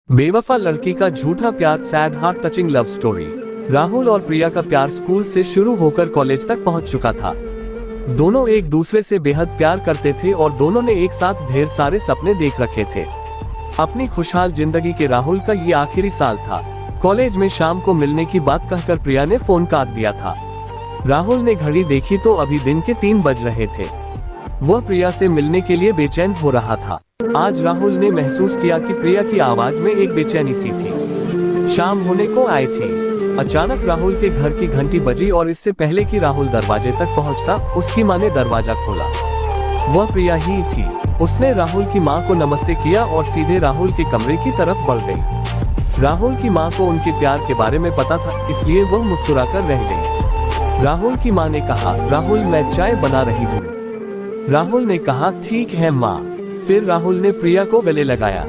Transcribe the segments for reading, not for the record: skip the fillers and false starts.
बेवफा लड़की का झूठा प्यार, sad heart touching love story. Rahul और प्रिया का प्यार स्कूल से शुरू होकर कॉलेज तक पहुंच चुका था। दोनों एक दूसरे से बेहद प्यार करते थे और दोनों ने एक साथ ढेर सारे सपने देख रखे थे। अपनी खुशहाल जिंदगी के राहुल का ये आखिरी साल था। कॉलेज में शाम को मिलने की बात कहकर प्रिया ने फोन काट दिया था। राहुल ने घड़ी देखी तो अभी दिन के 3 बज रहे थे। वह प्रिया से मिलने के लिए बेचैन हो रहा था। आज राहुल ने महसूस किया कि प्रिया की आवाज में एक बेचैनी सी थी। शाम होने को आई थी। अचानक राहुल के घर की घंटी बजी और इससे पहले कि राहुल दरवाजे तक पहुंचता, उसकी मां ने दरवाजा खोला। वह प्रिया ही थी। उसने राहुल की मां को नमस्ते किया और सीधे राहुल के कमरे की तरफ बढ़ गई। राहुल की मां को उनके प्यार के बारे में पता था, इसलिए वह मुस्कुराकर रह गई। राहुल की मां ने कहा, राहुल मैं चाय बना रही हूँ। राहुल ने कहा, ठीक है मां। फिर राहुल ने प्रिया को गले लगाया।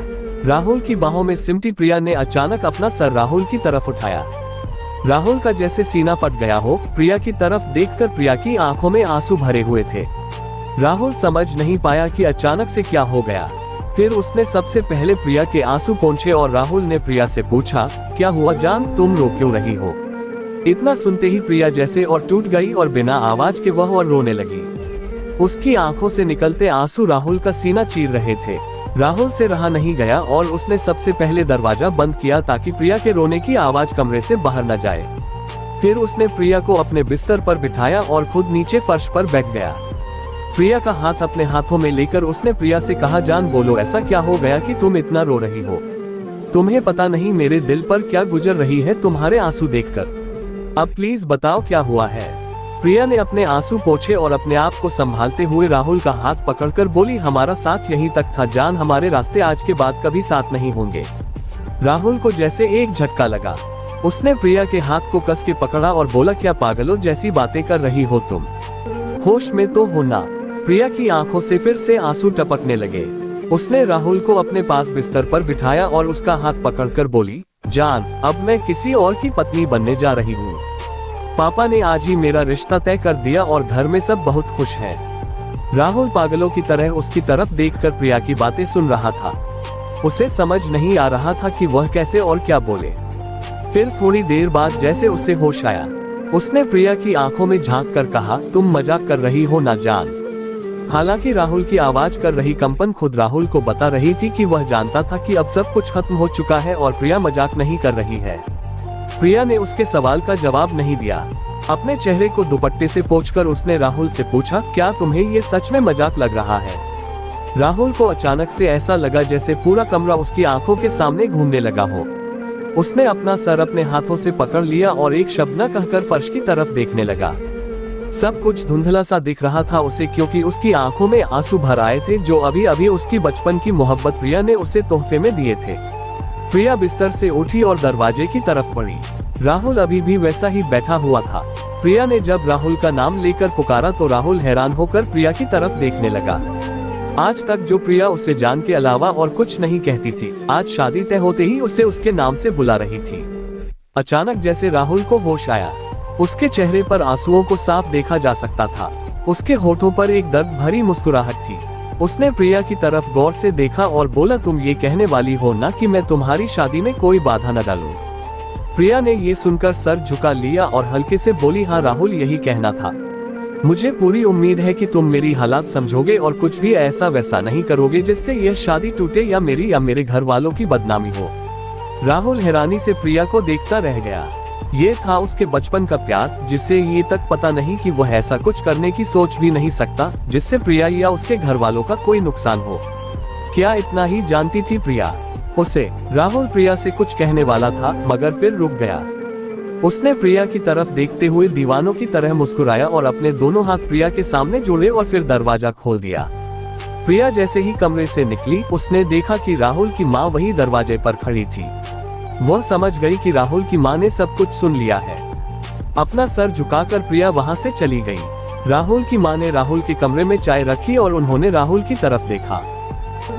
राहुल की बाहों में सिमटी प्रिया ने अचानक अपना सर राहुल की तरफ उठाया। राहुल का जैसे सीना फट गया हो। प्रिया की तरफ देखकर प्रिया की आंखों में आंसू भरे हुए थे। राहुल समझ नहीं पाया कि अचानक से क्या हो गया। फिर उसने सबसे पहले प्रिया के आंसू पोंछे और राहुल ने प्रिया से पूछा, क्या हुआ जान, तुम रो क्यों रही हो? इतना सुनते ही प्रिया जैसे और टूट गई और बिना आवाज के वह और रोने लगी। उसकी आंखों से निकलते आंसू राहुल का सीना चीर रहे थे। राहुल से रहा नहीं गया और उसने सबसे पहले दरवाजा बंद किया ताकि प्रिया के रोने की आवाज कमरे से बाहर न जाए। फिर उसने प्रिया को अपने बिस्तर पर बिठाया और खुद नीचे फर्श पर बैठ गया। प्रिया का हाथ अपने हाथों में लेकर उसने प्रिया से कहा, जान बोलो ऐसा क्या हो गया कि तुम इतना रो रही हो? तुम्हें पता नहीं मेरे दिल पर क्या गुजर रही है तुम्हारे आंसू देखकर। अब प्लीज बताओ क्या हुआ है। प्रिया ने अपने आंसू पोंछे और अपने आप को संभालते हुए राहुल का हाथ पकड़कर बोली, हमारा साथ यहीं तक था जान, हमारे रास्ते आज के बाद कभी साथ नहीं होंगे। राहुल को जैसे एक झटका लगा। उसने प्रिया के हाथ को कस के पकड़ा और बोला, क्या पागलों जैसी बातें कर रही हो तुम? होश में तो हो ना? प्रिया की आंखों से फिर से आंसू टपकने लगे। उसने राहुल को अपने पास बिस्तर पर बिठाया और उसका हाथ पकड़कर बोली, जान अब मैं किसी और की पत्नी बनने जा रही हूँ। पापा ने आज ही मेरा रिश्ता तय कर दिया और घर में सब बहुत खुश हैं। राहुल पागलों की तरह उसकी तरफ देखकर प्रिया की बातें सुन रहा था। उसे समझ नहीं आ रहा था कि वह कैसे और क्या बोले। फिर थोड़ी देर बाद जैसे उसे होश आया, उसने प्रिया की आंखों में झांक कर कहा, तुम मजाक कर रही हो ना जान? हालांकि राहुल की आवाज कर रही कंपन खुद राहुल को बता रही थी कि वह जानता था कि अब सब कुछ खत्म हो चुका है और प्रिया मजाक नहीं कर रही है। प्रिया ने उसके सवाल का जवाब नहीं दिया। अपने चेहरे को दुपट्टे से पोंछकर उसने राहुल से पूछा, क्या तुम्हें ये सच में मजाक लग रहा है? राहुल को अचानक से ऐसा लगा जैसे पूरा कमरा उसकी आंखों के सामने घूमने लगा हो। उसने अपना सर अपने हाथों से पकड़ लिया और एक शब्द न कहकर फर्श की तरफ देखने लगा। सब कुछ धुंधला सा दिख रहा था उसे, क्योंकि उसकी आंखों में आंसू भर आए थे जो अभी अभी उसकी बचपन की मोहब्बत प्रिया ने उसे तोहफे में दिए थे। प्रिया बिस्तर से उठी और दरवाजे की तरफ बढ़ी। राहुल अभी भी वैसा ही बैठा हुआ था। प्रिया ने जब राहुल का नाम लेकर पुकारा तो राहुल हैरान होकर प्रिया की तरफ देखने लगा। आज तक जो प्रिया उसे जान के अलावा और कुछ नहीं कहती थी, आज शादी तय होते ही उसे उसके नाम से बुला रही थी। अचानक जैसे राहुल को होश आया, उसके चेहरे पर आंसुओं को साफ देखा जा सकता था। उसके होठों पर एक दर्द भरी मुस्कुराहट थी। उसने प्रिया की तरफ गौर से देखा और बोला, तुम ये कहने वाली हो ना कि मैं तुम्हारी शादी में कोई बाधा न डालूं? प्रिया ने ये सुनकर सर झुका लिया और हल्के से बोली, हाँ राहुल यही कहना था। मुझे पूरी उम्मीद है कि तुम मेरी हालात समझोगे और कुछ भी ऐसा वैसा नहीं करोगे जिससे यह शादी टूटे या मेरी या मेरे घर वालों की बदनामी हो। राहुल हैरानी से प्रिया को देखता रह गया। ये था उसके बचपन का प्यार, जिसे ये तक पता नहीं कि वह ऐसा कुछ करने की सोच भी नहीं सकता जिससे प्रिया या उसके घर वालों का कोई नुकसान हो। क्या इतना ही जानती थी प्रिया उसे? राहुल प्रिया से कुछ कहने वाला था मगर फिर रुक गया। उसने प्रिया की तरफ देखते हुए दीवानों की तरह मुस्कुराया और अपने दोनों हाथ प्रिया के सामने जोड़े और फिर दरवाजा खोल दिया। प्रिया जैसे ही कमरे से निकली, उसने देखा कि राहुल की माँ वही दरवाजे पर खड़ी थी। वह समझ गई कि राहुल की मां ने सब कुछ सुन लिया है। अपना सर झुकाकर प्रिया वहां से चली गई। राहुल की मां ने राहुल के कमरे में चाय रखी और उन्होंने राहुल की तरफ देखा।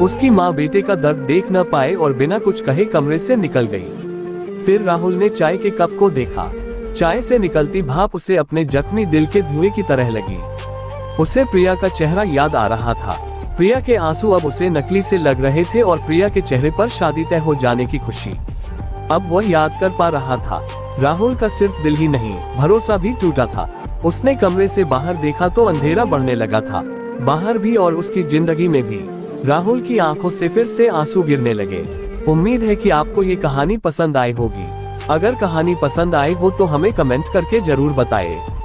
उसकी मां बेटे का दर्द देख न पाए और बिना कुछ कहे कमरे से निकल गई। फिर राहुल ने चाय के कप को देखा। चाय से निकलती भाप उसे अपने जख्मी दिल के धुएं की तरह लगी। उसे प्रिया का चेहरा याद आ रहा था। प्रिया के आंसू अब उसे नकली से लग रहे थे और प्रिया के चेहरे पर शादी तय हो जाने की खुशी अब वह याद कर पा रहा था। राहुल का सिर्फ दिल ही नहीं, भरोसा भी टूटा था। उसने कमरे से बाहर देखा तो अंधेरा बढ़ने लगा था, बाहर भी और उसकी जिंदगी में भी। राहुल की आंखों से फिर से आंसू गिरने लगे। उम्मीद है कि आपको ये कहानी पसंद आई होगी। अगर कहानी पसंद आई हो तो हमें कमेंट करके जरूर बताएं।